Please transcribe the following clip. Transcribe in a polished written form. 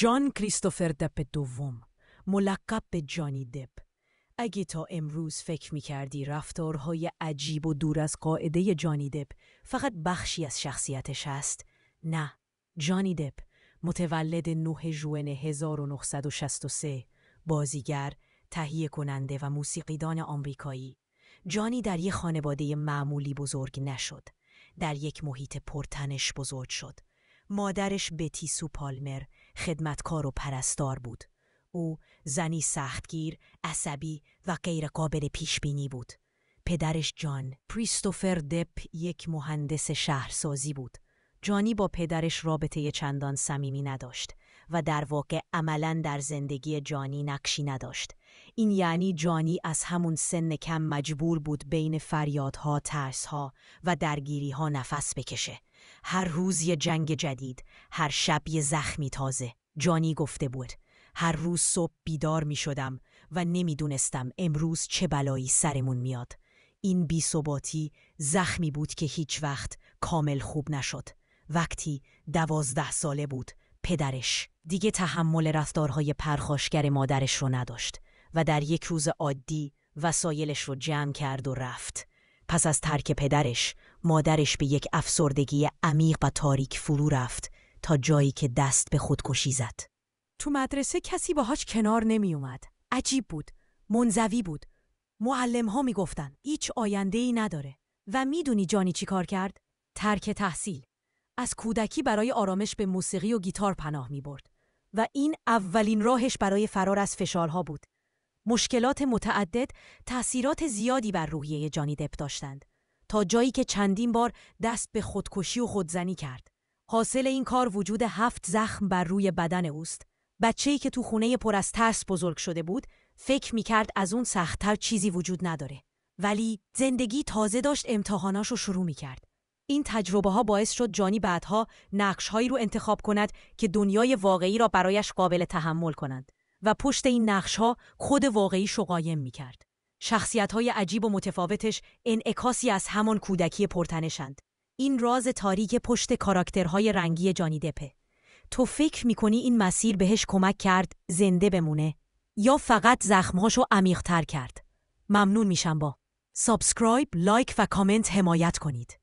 جان کریستوفر دپ دوم، ملقب به جانی دپ. اگه تا امروز فکر می‌کردی رفتارهای عجیب و دور از قاعده جانی دپ فقط بخشی از شخصیتش هست، نه. جانی دپ متولد 9 ژوئن 1963، بازیگر، تهیه کننده و موسیقیدان آمریکایی. جانی در یک خانواده معمولی بزرگ نشد. در یک محیط پرتنش بزرگ شد. مادرش بتی سو پالمر خدمتکار و پرستار بود. او زنی سختگیر، عصبی و غیر قابل پیشبینی بود. پدرش جان کریستوفر دپ یک مهندس شهرسازی بود. جانی با پدرش رابطه چندان صمیمی نداشت و در واقع عملاً در زندگی جانی نقشی نداشت. این یعنی جانی از همون سن کم مجبور بود بین فریادها، ترسها و درگیریها نفس بکشه. هر روز یه جنگ جدید، هر شب یه زخمی تازه. جانی گفته بود هر روز صبح بیدار می شدم و نمی دونستم امروز چه بلایی سرمون میاد. این بی‌ثباتی زخمی بود که هیچ وقت کامل خوب نشد. وقتی 12 ساله بود، پدرش دیگه تحمل رفتارهای پرخاشگر مادرش رو نداشت و در یک روز عادی وسایلش رو جمع کرد و رفت. پس از ترک پدرش، مادرش به یک افسردگی عمیق و تاریک فرو رفت تا جایی که دست به خودکشی زد. تو مدرسه کسی باهاش کنار نمی اومد. عجیب بود. منزوی بود. معلم‌ها می گفتن هیچ آینده‌ای نداره. و میدونی جانی چی کار کرد؟ ترک تحصیل. از کودکی برای آرامش به موسیقی و گیتار پناه می برد. و این اولین راهش برای فرار از فشارها بود. مشکلات متعدد تأثیرات زیادی بر روحیه جانی دپ داشتند. تا جایی که چندین بار دست به خودکشی و خودزنی کرد. حاصل این کار وجود 7 زخم بر روی بدن اوست. بچه‌ای که تو خونه پر از ترس بزرگ شده بود، فکر می‌کرد از اون سخت‌تر چیزی وجود نداره. ولی زندگی تازه داشت امتحاناشو شروع می‌کرد. این تجربه‌ها باعث شد جانی بعدها نقش‌هایی رو انتخاب کند که دنیای واقعی را برایش قابل تحمل کنند و پشت این نقش‌ها خود واقعیشو قایم می‌کرد. شخصیت‌های عجیب و متفاوتش انعکاسی از همان کودکی پرتنشند. این راز تاریک پشت کاراکترهای رنگی جانی دپه. تو فکر میکنی این مسیر بهش کمک کرد زنده بمونه یا فقط زخمهاشو عمیق‌تر کرد؟ ممنون میشم با سابسکرایب، لایک و کامنت حمایت کنید.